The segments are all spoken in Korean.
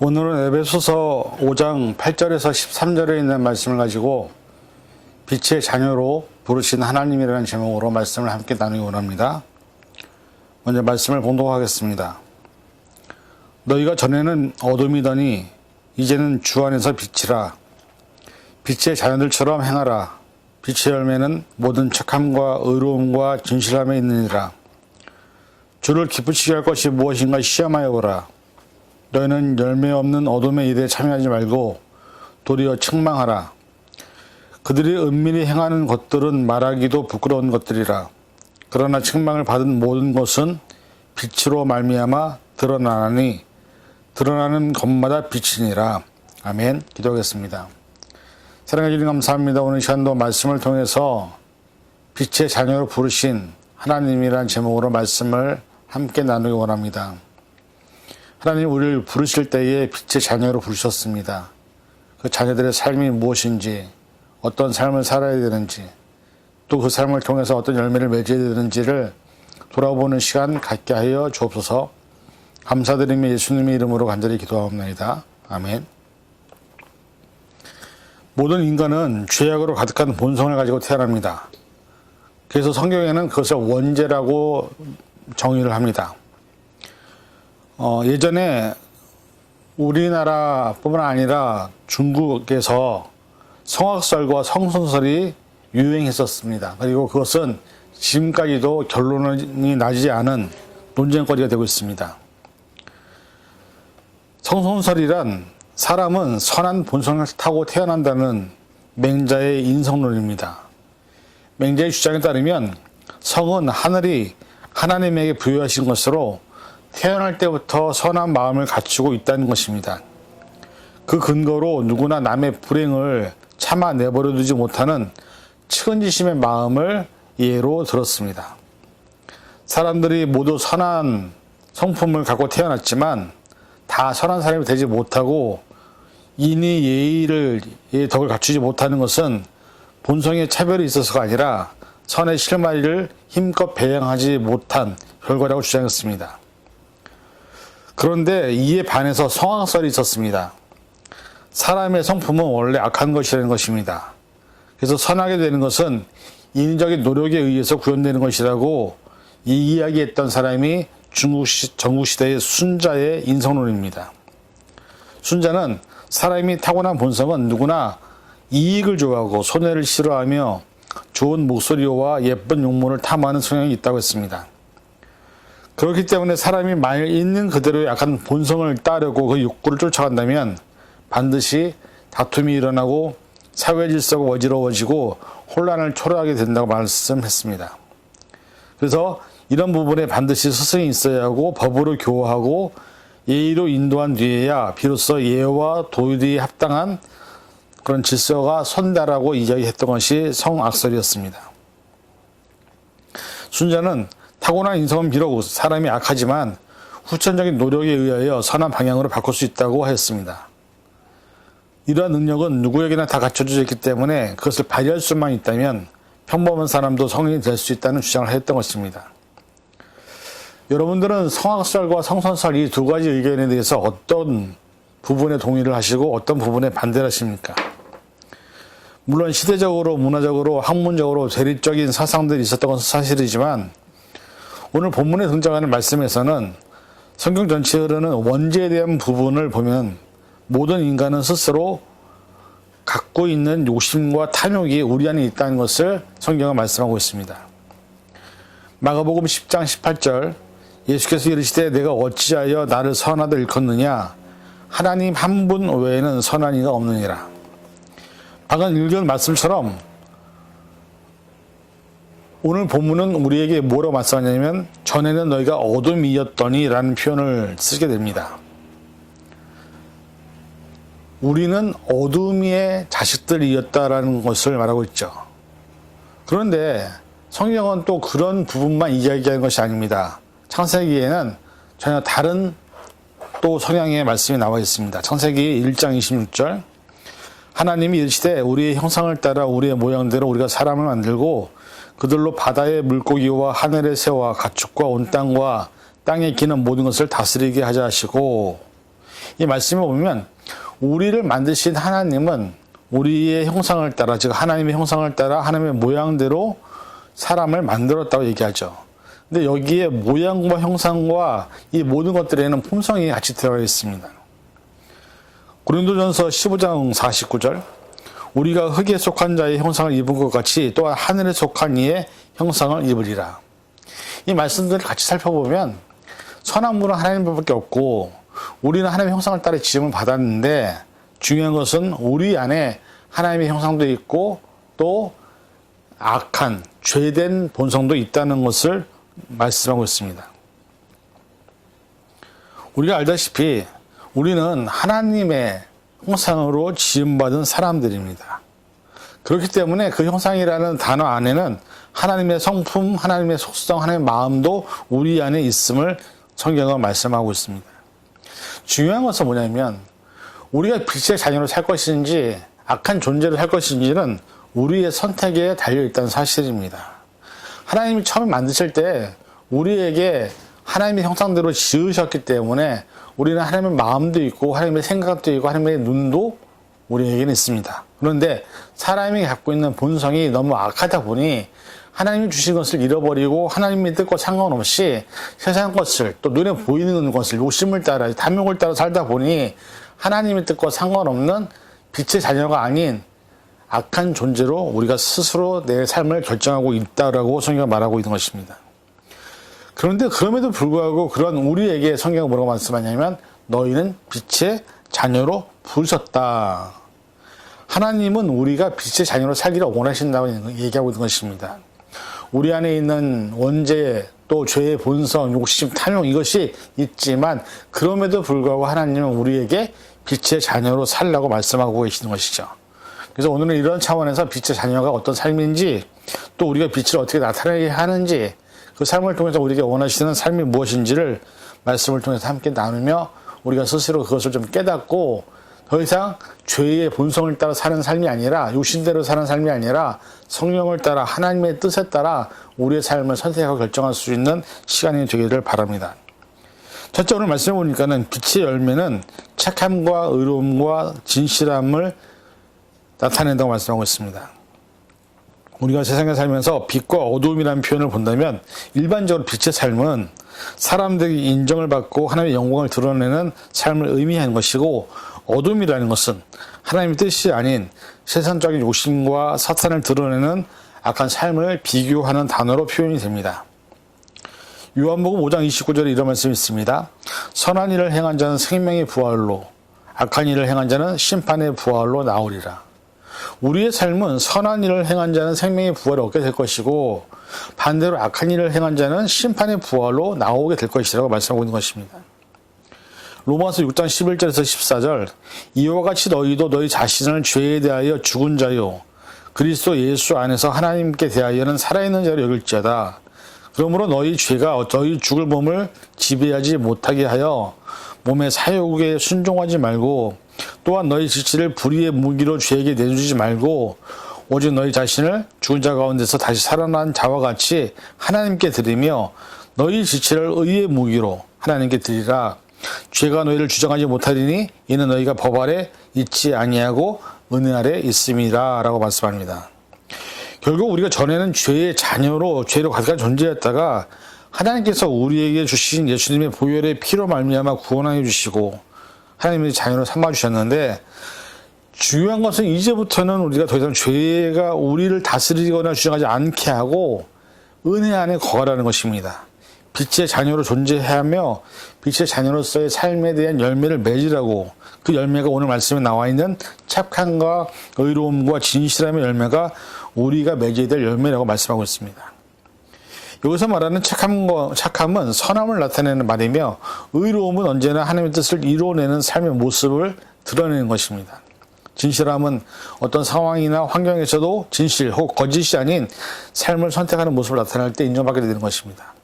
오늘은 에베소서 5장 8절에서 13절에 있는 말씀을 가지고 빛의 자녀로 부르신 하나님이라는 제목으로 말씀을 함께 나누기 원합니다. 먼저 말씀을 봉독하겠습니다. 너희가 전에는 어둠이더니 이제는 주 안에서 빛이라. 빛의 자녀들처럼 행하라. 빛의 열매는 모든 착함과 의로움과 진실함에 있느니라. 주를 기쁘시게 할 것이 무엇인가 시험하여 보라. 너희는 열매 없는 어둠의 일에 참여하지 말고 도리어 책망하라. 그들이 은밀히 행하는 것들은 말하기도 부끄러운 것들이라. 그러나 책망을 받은 모든 것은 빛으로 말미암아 드러나니 드러나는 것마다 빛이니라. 아멘. 기도하겠습니다. 사랑해 주님 감사합니다. 오늘 시간도 말씀을 통해서 빛의 자녀로 부르신 하나님이란 제목으로 말씀을 함께 나누기 원합니다. 하나님 우리를 부르실 때에 빛의 자녀로 부르셨습니다. 그 자녀들의 삶이 무엇인지, 어떤 삶을 살아야 되는지, 또 그 삶을 통해서 어떤 열매를 맺어야 되는지를 돌아보는 시간 갖게 하여 주옵소서. 감사드리며 예수님의 이름으로 간절히 기도하옵나이다. 아멘. 모든 인간은 죄악으로 가득한 본성을 가지고 태어납니다. 그래서 성경에는 그것을 원죄라고 정의를 합니다. 예전에 우리나라뿐만 아니라 중국에서 성악설과 성선설이 유행했었습니다. 그리고 그것은 지금까지도 결론이 나지 않은 논쟁거리가 되고 있습니다. 성선설이란 사람은 선한 본성을 타고 태어난다는 맹자의 인성론입니다. 맹자의 주장에 따르면 성은 하늘이 하나님에게 부여하신 것으로 태어날 때부터 선한 마음을 갖추고 있다는 것입니다. 그 근거로 누구나 남의 불행을 참아 내버려두지 못하는 측은지심의 마음을 예로 들었습니다. 사람들이 모두 선한 성품을 갖고 태어났지만 다 선한 사람이 되지 못하고 인의 예의의 덕을 갖추지 못하는 것은 본성의 차별이 있어서가 아니라 선의 실마리를 힘껏 배양하지 못한 결과라고 주장했습니다. 그런데 이에 반해서 성악설이 있었습니다. 사람의 성품은 원래 악한 것이라는 것입니다. 그래서 선하게 되는 것은 인위적인 노력에 의해서 구현되는 것이라고 이야기했던 사람이 전국시대의 순자의 인성론입니다. 순자는 사람이 타고난 본성은 누구나 이익을 좋아하고 손해를 싫어하며 좋은 목소리와 예쁜 용모를 탐하는 성향이 있다고 했습니다. 그렇기 때문에 사람이 만일 있는 그대로의 약한 본성을 따르고 그 욕구를 쫓아간다면 반드시 다툼이 일어나고 사회 질서가 어지러워지고 혼란을 초래하게 된다고 말씀했습니다. 그래서 이런 부분에 반드시 스승이 있어야 하고 법으로 교화하고 예의로 인도한 뒤에야 비로소 예와 도리에 합당한 그런 질서가 선다라고 이야기했던 것이 성악설이었습니다. 순자는 타고난 인성은 비록 사람이 악하지만 후천적인 노력에 의하여 선한 방향으로 바꿀 수 있다고 하였습니다. 이러한 능력은 누구에게나 다 갖춰져 있기 때문에 그것을 발휘할 수만 있다면 평범한 사람도 성인이 될 수 있다는 주장을 했던 것입니다. 여러분들은 성악설과 성선설 이 두 가지 의견에 대해서 어떤 부분에 동의를 하시고 어떤 부분에 반대를 하십니까? 물론 시대적으로, 문화적으로, 학문적으로 대립적인 사상들이 있었던 것은 사실이지만 오늘 본문에 등장하는 말씀에서는 성경 전체에 흐르는 원죄에 대한 부분을 보면 모든 인간은 스스로 갖고 있는 욕심과 탐욕이 우리 안에 있다는 것을 성경은 말씀하고 있습니다. 마가복음 10장 18절 예수께서 이르시되 내가 어찌하여 나를 선하다 일컫느냐 하나님 한 분 외에는 선한 이가 없느니라. 방금 읽은 말씀처럼 오늘 본문은 우리에게 뭐라고 말씀하냐면 전에는 너희가 어둠이었더니 라는 표현을 쓰게 됩니다. 우리는 어둠의 자식들이었다라는 것을 말하고 있죠. 그런데 성경은 또 그런 부분만 이야기하는 것이 아닙니다. 창세기에는 전혀 다른 또 성향의 말씀이 나와 있습니다. 창세기 1장 26절 하나님이 이르시되 우리의 형상을 따라 우리의 모양대로 우리가 사람을 만들고 그들로 바다의 물고기와 하늘의 새와 가축과 온 땅과 땅에 기는 모든 것을 다스리게 하자 하시고 이 말씀에 보면 우리를 만드신 하나님은 우리의 형상을 따라, 즉 하나님의 형상을 따라 하나님의 모양대로 사람을 만들었다고 얘기하죠. 근데 여기에 모양과 형상과 이 모든 것들에는 품성이 같이 들어가 있습니다. 고린도전서 15장 49절, 우리가 흙에 속한 자의 형상을 입은 것 같이 또한 하늘에 속한 이의 형상을 입으리라. 이 말씀들을 같이 살펴보면 선한 분은 하나님밖에 없고 우리는 하나님의 형상을 따라 지음을 받았는데, 중요한 것은 우리 안에 하나님의 형상도 있고 또 악한 죄된 본성도 있다는 것을 말씀하고 있습니다. 우리가 알다시피 우리는 하나님의 형상으로 지음받은 사람들입니다. 그렇기 때문에 그 형상이라는 단어 안에는 하나님의 성품, 하나님의 속성, 하나님의 마음도 우리 안에 있음을 성경은 말씀하고 있습니다. 중요한 것은 뭐냐면 우리가 빛의 자녀로 살 것인지 악한 존재로 살 것인지는 우리의 선택에 달려있다는 사실입니다. 하나님이 처음에 만드실 때 우리에게 하나님의 형상대로 지으셨기 때문에 우리는 하나님의 마음도 있고 하나님의 생각도 있고 하나님의 눈도 우리에게는 있습니다. 그런데 사람이 갖고 있는 본성이 너무 악하다 보니 하나님이 주신 것을 잃어버리고 하나님의 뜻과 상관없이 세상 것을, 또 눈에 보이는 것을, 욕심을 따라, 탐욕을 따라 살다 보니 하나님의 뜻과 상관없는 빛의 자녀가 아닌 악한 존재로 우리가 스스로 내 삶을 결정하고 있다라고 성경이 말하고 있는 것입니다. 그런데 그럼에도 불구하고 그런 우리에게 성경은 뭐라고 말씀하냐면 너희는 빛의 자녀로 부르셨다. 하나님은 우리가 빛의 자녀로 살기를 원하신다고 얘기하고 있는 것입니다. 우리 안에 있는 원죄, 또 죄의 본성, 욕심, 탐욕, 이것이 있지만 그럼에도 불구하고 하나님은 우리에게 빛의 자녀로 살라고 말씀하고 계시는 것이죠. 그래서 오늘은 이런 차원에서 빛의 자녀가 어떤 삶인지, 또 우리가 빛을 어떻게 나타내게 하는지, 그 삶을 통해서 우리에게 원하시는 삶이 무엇인지를 말씀을 통해서 함께 나누며 우리가 스스로 그것을 좀 깨닫고 더 이상 죄의 본성을 따라 사는 삶이 아니라, 육신대로 사는 삶이 아니라 성령을 따라 하나님의 뜻에 따라 우리의 삶을 선택하고 결정할 수 있는 시간이 되기를 바랍니다. 첫째, 오늘 말씀해 보니까는 빛의 열매는 착함과 의로움과 진실함을 나타낸다고 말씀하고 있습니다. 우리가 세상에 살면서 빛과 어두움이라는 표현을 본다면 일반적으로 빛의 삶은 사람들이 인정을 받고 하나님의 영광을 드러내는 삶을 의미하는 것이고, 어둠이라는 것은 하나님의 뜻이 아닌 세상적인 욕심과 사탄을 드러내는 악한 삶을 비교하는 단어로 표현이 됩니다. 요한복음 5장 29절에 이런 말씀이 있습니다. 선한 일을 행한 자는 생명의 부활로, 악한 일을 행한 자는 심판의 부활로 나오리라. 우리의 삶은 선한 일을 행한 자는 생명의 부활을 얻게 될 것이고, 반대로 악한 일을 행한 자는 심판의 부활로 나오게 될 것이라고 말씀하고 있는 것입니다. 로마서 6장 11절에서 14절, 이와 같이 너희도 너희 자신을 죄에 대하여 죽은 자요 그리스도 예수 안에서 하나님께 대하여는 살아있는 자로 여길지어다. 그러므로 너희 죄가 너희 죽을 몸을 지배하지 못하게 하여 몸의 사욕에 순종하지 말고, 또한 너희 지체를 불의의 무기로 죄에게 내주지 말고, 오직 너희 자신을 죽은 자 가운데서 다시 살아난 자와 같이 하나님께 드리며 너희 지체를 의의 무기로 하나님께 드리라. 죄가 너희를 주장하지 못하리니 이는 너희가 법 아래 있지 아니하고 은혜 아래 있음이라 라고 말씀합니다. 결국 우리가 전에는 죄의 자녀로, 죄로 가득한 존재였다가 하나님께서 우리에게 주신 예수님의 보혈의 피로 말미암아 구원하여 주시고 하나님의 자녀로 삼아주셨는데, 중요한 것은 이제부터는 우리가 더 이상 죄가 우리를 다스리거나 주장하지 않게 하고 은혜 안에 거하라는 것입니다. 빛의 자녀로 존재하며 빛의 자녀로서의 삶에 대한 열매를 맺으라고, 그 열매가 오늘 말씀에 나와 있는 착함과 의로움과 진실함의 열매가 우리가 맺어야 될 열매라고 말씀하고 있습니다. 여기서 말하는 착함은 선함을 나타내는 말이며, 의로움은 언제나 하나님의 뜻을 이루어내는 삶의 모습을 드러내는 것입니다. 진실함은 어떤 상황이나 환경에서도 진실 혹 거짓이 아닌 삶을 선택하는 모습을 나타낼 때 인정받게 되는 것입니다.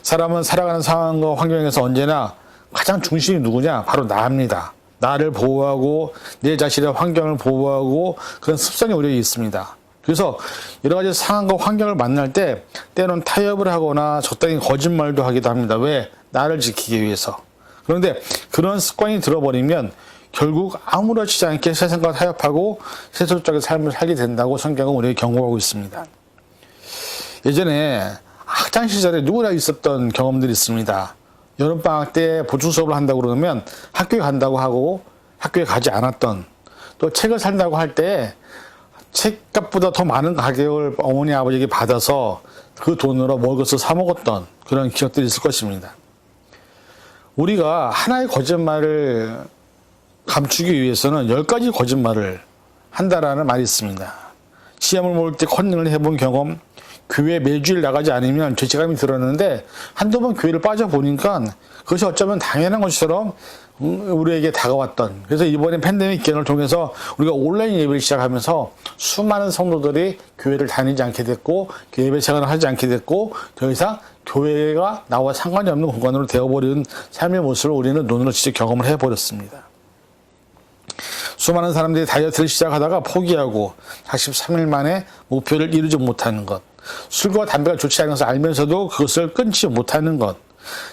사람은 살아가는 상황과 환경에서 언제나 가장 중심이 누구냐? 바로 나입니다. 나를 보호하고 내 자신의 환경을 보호하고 그런 습성이 우리에게 있습니다. 그래서 여러 가지 상황과 환경을 만날 때 때로는 타협을 하거나 적당히 거짓말도 하기도 합니다. 왜? 나를 지키기 위해서. 그런데 그런 습관이 들어버리면 결국 아무렇지 않게 세상과 타협하고 세속적인 삶을 살게 된다고 성경은 우리에게 경고하고 있습니다. 예전에 학창 시절에 누구나 있었던 경험들이 있습니다. 여름방학 때 보충 수업을 한다고 그러면 학교에 간다고 하고 학교에 가지 않았던, 또 책을 산다고 할 때 책값보다 더 많은 가격을 어머니 아버지에게 받아서 그 돈으로 먹을 것을 사 먹었던 그런 기억들이 있을 것입니다. 우리가 하나의 거짓말을 감추기 위해서는 10가지 거짓말을 한다라는 말이 있습니다. 시험을 볼 때 컨닝을 해본 경험, 교회 매주일 나가지 않으면 죄책감이 들었는데 한두 번 교회를 빠져보니까 그것이 어쩌면 당연한 것처럼 우리에게 다가왔던, 그래서 이번에 팬데믹 기간을 통해서 우리가 온라인 예배를 시작하면서 수많은 성도들이 교회를 다니지 않게 됐고 예배 생활을 하지 않게 됐고 더 이상 교회가 나와 상관이 없는 공간으로 되어버린 삶의 모습을 우리는 눈으로 직접 경험을 해버렸습니다. 수많은 사람들이 다이어트를 시작하다가 포기하고 43일 만에 목표를 이루지 못하는 것, 술과 담배가 좋지 않아서 알면서도 그것을 끊지 못하는 것,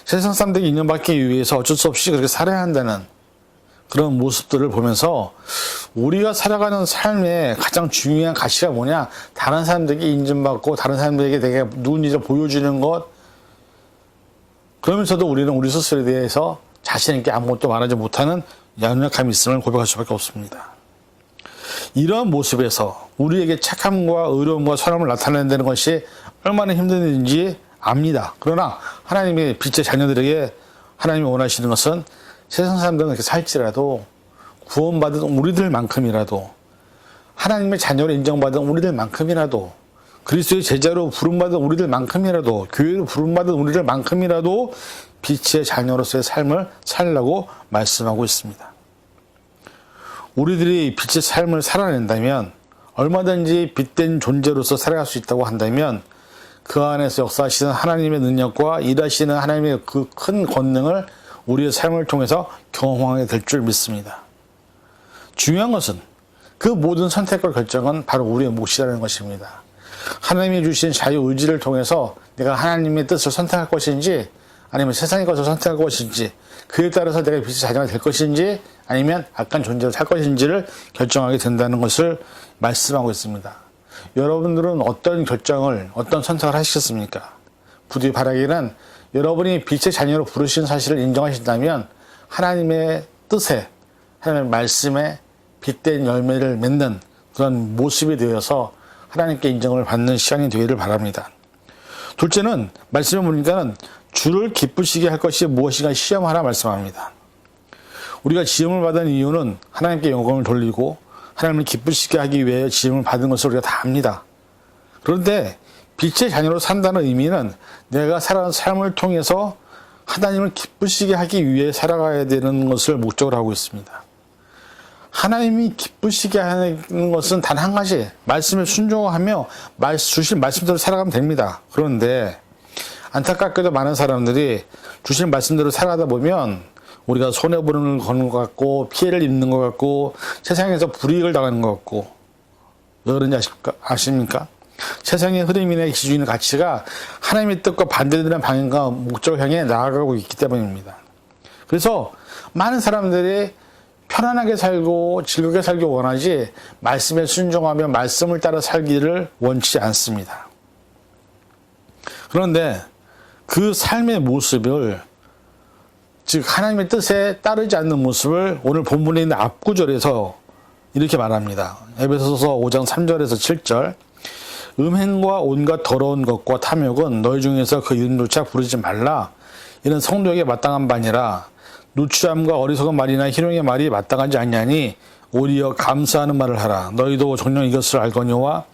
세상 사람들에게 인연받기 위해서 어쩔 수 없이 그렇게 살아야 한다는 그런 모습들을 보면서 우리가 살아가는 삶의 가장 중요한 가치가 뭐냐, 다른 사람들에게 인정받고 다른 사람들에게 내가 누군지를 보여주는 것, 그러면서도 우리는 우리 스스로에 대해서 자신 있게 아무것도 말하지 못하는 연약함이 있음을 고백할 수밖에 없습니다. 이러한 모습에서 우리에게 착함과 의로움과 선함을 나타낸다는 것이 얼마나 힘든 일인지 압니다. 그러나 하나님의 빛의 자녀들에게 하나님이 원하시는 것은 세상 사람들은 그렇게 살지라도 구원받은 우리들만큼이라도, 하나님의 자녀로 인정받은 우리들만큼이라도, 그리스도의 제자로 부름받은 우리들만큼이라도, 교회로 부름받은 우리들만큼이라도 빛의 자녀로서의 삶을 살라고 말씀하고 있습니다. 우리들이 빛의 삶을 살아낸다면, 얼마든지 빛된 존재로서 살아갈 수 있다고 한다면 그 안에서 역사하시는 하나님의 능력과 일하시는 하나님의 그 큰 권능을 우리의 삶을 통해서 경험하게 될 줄 믿습니다. 중요한 것은 그 모든 선택과 결정은 바로 우리의 몫이라는 것입니다. 하나님이 주신 자유의지를 통해서 내가 하나님의 뜻을 선택할 것인지 아니면 세상의 것을 선택할 것인지, 그에 따라서 내가 빛의 자녀가 될 것인지 아니면 악한 존재로 살 것인지를 결정하게 된다는 것을 말씀하고 있습니다. 여러분들은 어떤 결정을, 어떤 선택을 하시겠습니까? 부디 바라기는 여러분이 빛의 자녀로 부르신 사실을 인정하신다면 하나님의 뜻에, 하나님의 말씀에 빛된 열매를 맺는 그런 모습이 되어서 하나님께 인정을 받는 시간이 되기를 바랍니다. 둘째는 말씀을 보니까는 주를 기쁘시게 할 것이 무엇인가 시험하라 말씀합니다. 우리가 지음을 받은 이유는 하나님께 영광을 돌리고 하나님을 기쁘시게 하기 위해 지음을 받은 것을 우리가 다 압니다. 그런데 빛의 자녀로 산다는 의미는 내가 살아가는 삶을 통해서 하나님을 기쁘시게 하기 위해 살아가야 되는 것을 목적으로 하고 있습니다. 하나님이 기쁘시게 하는 것은 단 한 가지, 말씀에 순종하며 주신 말씀대로 살아가면 됩니다. 그런데 안타깝게도 많은 사람들이 주신 말씀대로 살아가다 보면 우리가 손해보는 것 같고 피해를 입는 것 같고 세상에서 불이익을 당하는 것 같고, 왜 그런지 아십니까? 세상의 흐름이나 기준이나 가치가 하나님의 뜻과 반대되는 방향과 목적을 향해 나아가고 있기 때문입니다. 그래서 많은 사람들이 편안하게 살고 즐겁게 살기 원하지 말씀에 순종하며 말씀을 따라 살기를 원치 않습니다. 그런데 그 삶의 모습을, 즉 하나님의 뜻에 따르지 않는 모습을 오늘 본문에 있는 앞구절에서 이렇게 말합니다. 에베소서 5장 3절에서 7절, 음행과 온갖 더러운 것과 탐욕은 너희 중에서 그 이름조차 부르지 말라. 이는 성도에게 마땅한 바니라. 누추함과 어리석은 말이나 희롱의 말이 마땅하지 않냐니 오히려 감사하는 말을 하라. 너희도 정녕 이것을 알거니와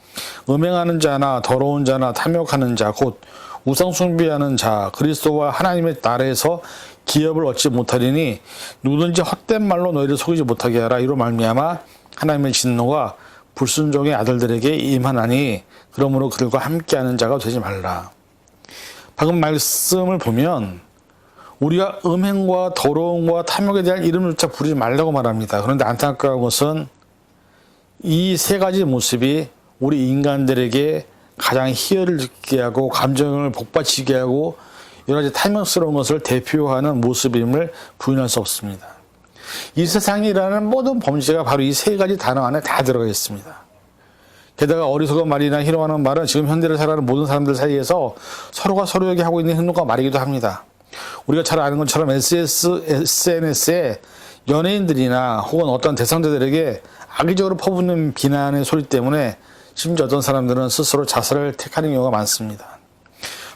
음행하는 자나 더러운 자나 탐욕하는 자 곧 우상 숭배하는 자 그리스도와 하나님의 나라에서 기업을 얻지 못하리니 누구든지 헛된 말로 너희를 속이지 못하게 하라. 이로 말미암아 하나님의 진노가 불순종의 아들들에게 임하나니 그러므로 그들과 함께하는 자가 되지 말라. 방금 말씀을 보면 우리가 음행과 더러움과 탐욕에 대한 이름조차 부르지 말라고 말합니다. 그런데 안타까운 것은 이 세 가지 모습이 우리 인간들에게 가장 희열을 느끼게 하고 감정을 복받치게 하고 여러 가지 탐욕스러운 것을 대표하는 모습임을 부인할 수 없습니다. 이 세상이라는 모든 범죄가 바로 이 세 가지 단어 안에 다 들어가 있습니다. 게다가 어리석은 말이나 희롱하는 말은 지금 현대를 살아가는 모든 사람들 사이에서 서로가 서로에게 하고 있는 행동과 말이기도 합니다. 우리가 잘 아는 것처럼 SNS에 연예인들이나 혹은 어떤 대상자들에게 악의적으로 퍼붓는 비난의 소리 때문에 심지어 어떤 사람들은 스스로 자살을 택하는 경우가 많습니다.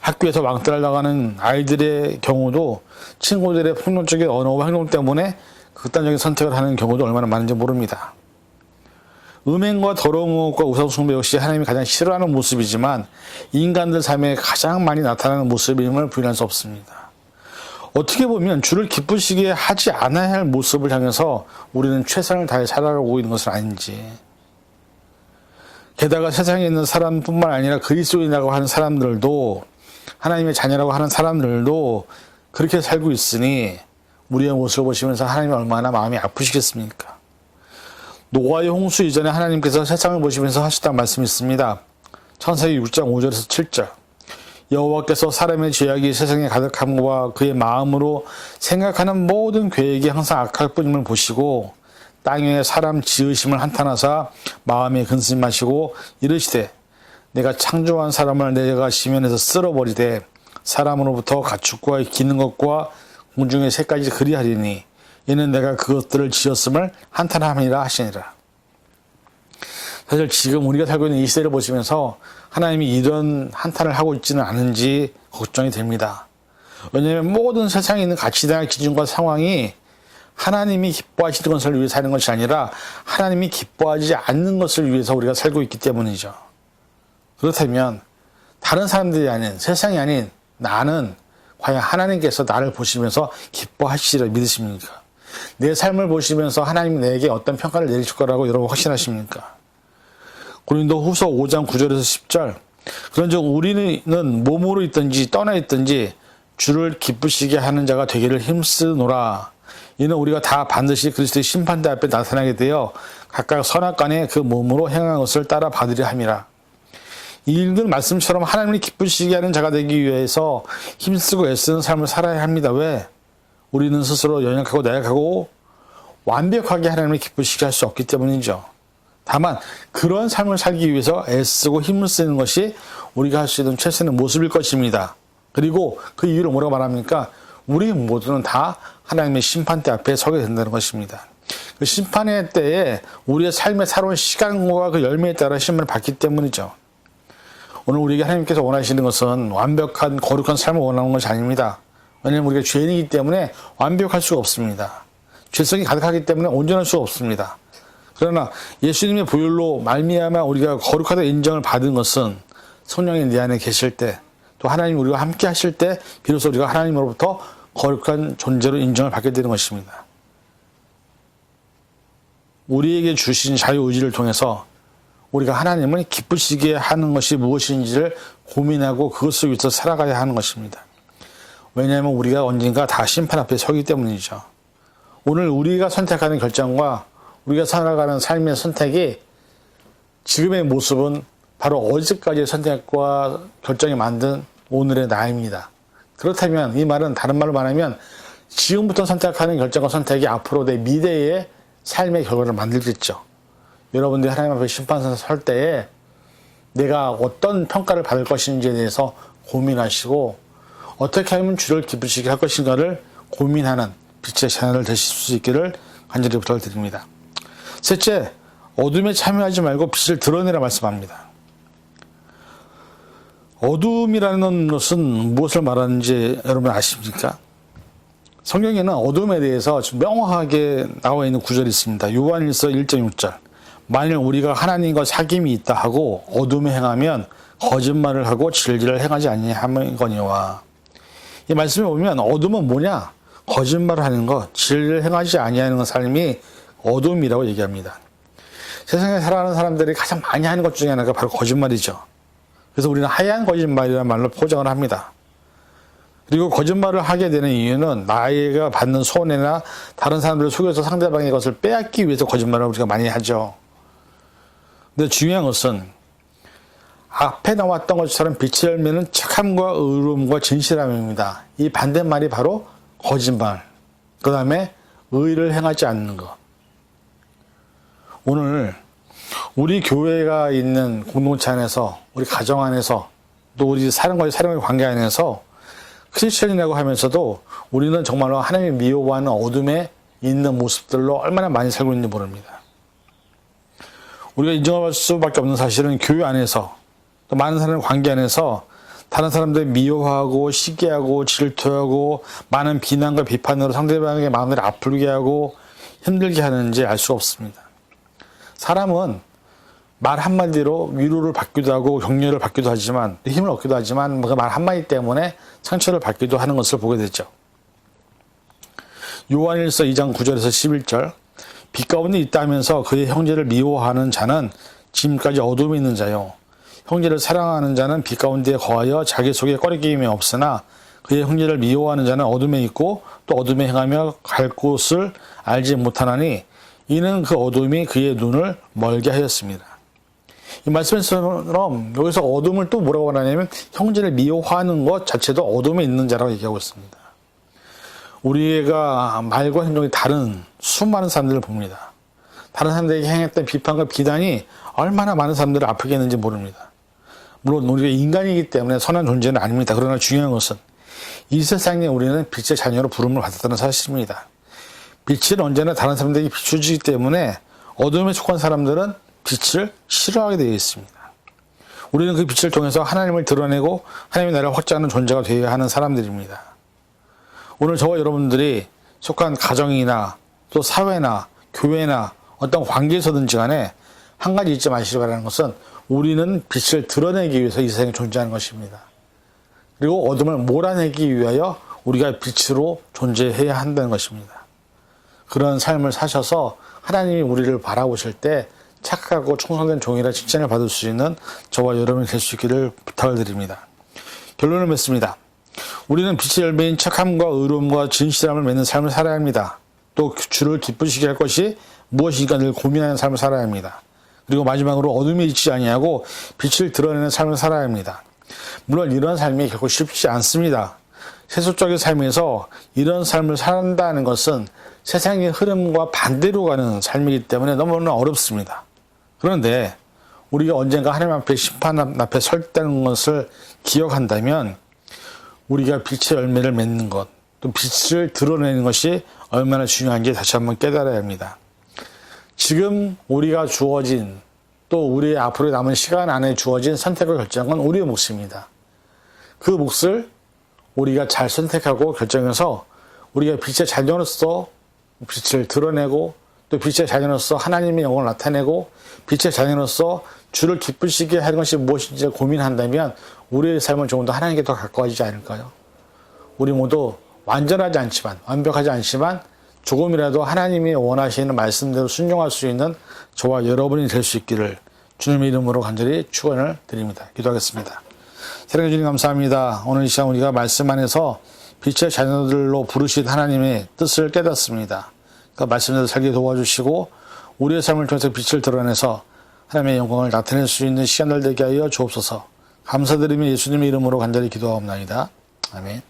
학교에서 왕따를 당하는 아이들의 경우도 친구들의 폭력적인 언어와 행동 때문에 극단적인 선택을 하는 경우도 얼마나 많은지 모릅니다. 음행과 더러운 것과 우상숭배 역시 하나님이 가장 싫어하는 모습이지만 인간들 삶에 가장 많이 나타나는 모습임을 부인할 수 없습니다. 어떻게 보면 주를 기쁘시게 하지 않아야 할 모습을 향해서 우리는 최선을 다해 살아가고 있는 것은 아닌지. 게다가 세상에 있는 사람뿐만 아니라 그리스도인이라고 하는 사람들도 하나님의 자녀라고 하는 사람들도 그렇게 살고 있으니 우리의 모습을 보시면서 하나님이 얼마나 마음이 아프시겠습니까? 노아의 홍수 이전에 하나님께서 세상을 보시면서 하셨다는 말씀이 있습니다. 창세기 6장 5절에서 7절. 여호와께서 사람의 죄악이 세상에 가득함과 그의 마음으로 생각하는 모든 계획이 항상 악할 뿐임을 보시고 땅에 사람 지으심을 한탄하사 마음에 근심하시고 이르시되 내가 창조한 사람을 내가 지면에서 쓸어버리되 사람으로부터 가축과 기는 것과 공중의 새까지 그리하리니 이는 내가 그것들을 지었음을 한탄함이라 하시니라. 사실 지금 우리가 살고 있는 이 시대를 보시면서 하나님이 이런 한탄을 하고 있지는 않은지 걱정이 됩니다. 왜냐하면 모든 세상에 있는 가치나 기준과 상황이 하나님이 기뻐하시는 것을 위해 사는 것이 아니라 하나님이 기뻐하지 않는 것을 위해서 우리가 살고 있기 때문이죠. 그렇다면 다른 사람들이 아닌, 세상이 아닌 나는 과연 하나님께서 나를 보시면서 기뻐하시리라 믿으십니까? 내 삶을 보시면서 하나님이 내게 어떤 평가를 내리실 거라고 여러분 확신하십니까? 고린도후서 5장 9절에서 10절. 그런즉 우리는 몸으로 있든지 떠나 있든지 주를 기쁘시게 하는 자가 되기를 힘쓰노라. 이는 우리가 다 반드시 그리스도의 심판대 앞에 나타나게 되어 각각 선악간에 그 몸으로 행한 것을 따라 받으려 함이라. 이 읽은 말씀처럼 하나님을 기쁘시게 하는 자가 되기 위해서 힘쓰고 애쓰는 삶을 살아야 합니다. 왜? 우리는 스스로 연약하고 나약하고 완벽하게 하나님을 기쁘시게 할 수 없기 때문이죠. 다만 그런 삶을 살기 위해서 애쓰고 힘을 쓰는 것이 우리가 할 수 있는 최선의 모습일 것입니다. 그리고 그 이유를 뭐라고 말합니까? 우리 모두는 다 하나님의 심판대 앞에 서게 된다는 것입니다. 그 심판의 때에 우리의 삶에 살아온 시간과 그 열매에 따라 심판을 받기 때문이죠. 오늘 우리에게 하나님께서 원하시는 것은 완벽한 거룩한 삶을 원하는 것이 아닙니다. 왜냐하면 우리가 죄인이기 때문에 완벽할 수가 없습니다. 죄성이 가득하기 때문에 온전할 수가 없습니다. 그러나 예수님의 보혈로 말미암아 우리가 거룩하다 인정을 받은 것은 성령이 내 안에 계실 때, 또 하나님이 우리와 함께 하실 때 비로소 우리가 하나님으로부터 거룩한 존재로 인정을 받게 되는 것입니다. 우리에게 주신 자유의지를 통해서 우리가 하나님을 기쁘시게 하는 것이 무엇인지를 고민하고 그것을 위해서 살아가야 하는 것입니다. 왜냐하면 우리가 언젠가 다 심판 앞에 서기 때문이죠. 오늘 우리가 선택하는 결정과 우리가 살아가는 삶의 선택이 지금의 모습은 바로 어제까지의 선택과 결정이 만든 오늘의 나입니다. 그렇다면 이 말은 다른 말로 말하면 지금부터 선택하는 결정과 선택이 앞으로 내 미래의 삶의 결과를 만들겠죠. 여러분들이 하나님 앞에 심판선에 설 때에 내가 어떤 평가를 받을 것인지에 대해서 고민하시고 어떻게 하면 주를 기쁘시게 할 것인가를 고민하는 빛의 자녀를 되실 수 있기를 간절히 부탁을 드립니다. 셋째, 어둠에 참여하지 말고 빛을 드러내라 말씀합니다. 어둠이라는 것은 무엇을 말하는지 여러분 아십니까? 성경에는 어둠에 대해서 명확하게 나와 있는 구절이 있습니다. 요한일서 1.6절. 만일 우리가 하나님과 사귐이 있다 하고 어둠에 행하면 거짓말을 하고 진리를 행하지 아니하거니와. 이 말씀에 보면 어둠은 뭐냐? 거짓말을 하는 것, 진리를 행하지 아니하는 삶이 어둠이라고 얘기합니다. 세상에 살아가는 사람들이 가장 많이 하는 것 중에 하나가 바로 거짓말이죠. 그래서 우리는 하얀 거짓말이라는 말로 포장을 합니다. 그리고 거짓말을 하게 되는 이유는 나이가 받는 손해나 다른 사람들을 속여서 상대방의 것을 빼앗기 위해서 거짓말을 우리가 많이 하죠. 근데 중요한 것은 앞에 나왔던 것처럼 빛의 열매는 착함과 의로움과 진실함입니다. 이 반대말이 바로 거짓말, 그 다음에 의를 행하지 않는 것. 오늘 우리 교회가 있는 공동체 안에서, 우리 가정 안에서, 또 우리 사람과의 관계 안에서 크리스천이라고 하면서도 우리는 정말로 하나님이 미워하는 어둠에 있는 모습들로 얼마나 많이 살고 있는지 모릅니다. 우리가 인정할 수밖에 없는 사실은 교회 안에서, 또 많은 사람의 관계 안에서 다른 사람들 미워하고 시기하고 질투하고 많은 비난과 비판으로 상대방의 마음을 아프게 하고 힘들게 하는지 알 수가 없습니다. 사람은 말 한마디로 위로를 받기도 하고 격려를 받기도 하지만, 힘을 얻기도 하지만 그 말 한마디 때문에 상처를 받기도 하는 것을 보게 되죠. 요한일서 2장 9절에서 11절, 빛 가운데 있다 하면서 그의 형제를 미워하는 자는 지금까지 어둠에 있는 자요, 형제를 사랑하는 자는 빛 가운데 거하여 자기 속에 꺼리낌이 없으나 그의 형제를 미워하는 자는 어둠에 있고 또 어둠에 행하며 갈 곳을 알지 못하나니 이는 그 어둠이 그의 눈을 멀게 하였습니다. 이 말씀처럼 여기서 어둠을 또 뭐라고 하냐면 형제를 미워하는 것 자체도 어둠에 있는 자라고 얘기하고 있습니다. 우리가 말과 행동이 다른 수많은 사람들을 봅니다. 다른 사람들에게 행했던 비판과 비난이 얼마나 많은 사람들을 아프게 했는지 모릅니다. 물론 우리가 인간이기 때문에 선한 존재는 아닙니다. 그러나 중요한 것은 이 세상에 우리는 빛의 자녀로 부름을 받았다는 사실입니다. 빛은 언제나 다른 사람들에게 비추지기 때문에 어둠에 속한 사람들은 빛을 싫어하게 되어 있습니다. 우리는 그 빛을 통해서 하나님을 드러내고 하나님의 나라를 확장하는 존재가 되어야 하는 사람들입니다. 오늘 저와 여러분들이 속한 가정이나 또 사회나 교회나 어떤 관계에서든지 간에 한 가지 잊지 마시기 바라는 것은 우리는 빛을 드러내기 위해서 이 세상에 존재하는 것입니다. 그리고 어둠을 몰아내기 위하여 우리가 빛으로 존재해야 한다는 것입니다. 그런 삶을 사셔서 하나님이 우리를 바라보실 때 착하고 충성된 종이라 칭찬을 받을 수 있는 저와 여러분이 될 수 있기를 부탁을 드립니다. 결론을 맺습니다. 우리는 빛의 열매인 착함과 의로움과 진실함을 맺는 삶을 살아야 합니다. 또 주를 기쁘시게 할 것이 무엇인가 늘 고민하는 삶을 살아야 합니다. 그리고 마지막으로 어둠에 있지 아니하고 빛을 드러내는 삶을 살아야 합니다. 물론 이런 삶이 결코 쉽지 않습니다. 세속적인 삶에서 이런 삶을 산다는 것은 세상의 흐름과 반대로 가는 삶이기 때문에 너무나 어렵습니다. 그런데 우리가 언젠가 하나님 앞에 심판 앞에 설 때는 것을 기억한다면 우리가 빛의 열매를 맺는 것, 또 빛을 드러내는 것이 얼마나 중요한지 다시 한번 깨달아야 합니다. 지금 우리가 주어진, 또 우리의 앞으로 남은 시간 안에 주어진 선택을 결정한 건 우리의 몫입니다. 그 몫을 우리가 잘 선택하고 결정해서 우리가 빛의 자녀로서 빛을 드러내고 또 빛의 자녀로서 하나님의 영광을 나타내고 빛의 자녀로서 주를 기쁘시게 하는 것이 무엇인지 고민한다면 우리의 삶은 조금 더 하나님께 더 가까워지지 않을까요? 우리 모두 완전하지 않지만, 완벽하지 않지만 조금이라도 하나님이 원하시는 말씀대로 순종할 수 있는 저와 여러분이 될 수 있기를 주님의 이름으로 간절히 축원을 드립니다. 기도하겠습니다. 사랑해 주님 감사합니다. 오늘 이 시간 우리가 말씀 안에서 빛의 자녀들로 부르신 하나님의 뜻을 깨닫습니다. 그 말씀대로 살게 도와주시고 우리의 삶을 통해서 빛을 드러내서 하나님의 영광을 나타낼 수 있는 시간들 되게 하여 주옵소서. 감사드리며 예수님의 이름으로 간절히 기도하옵나이다. 아멘.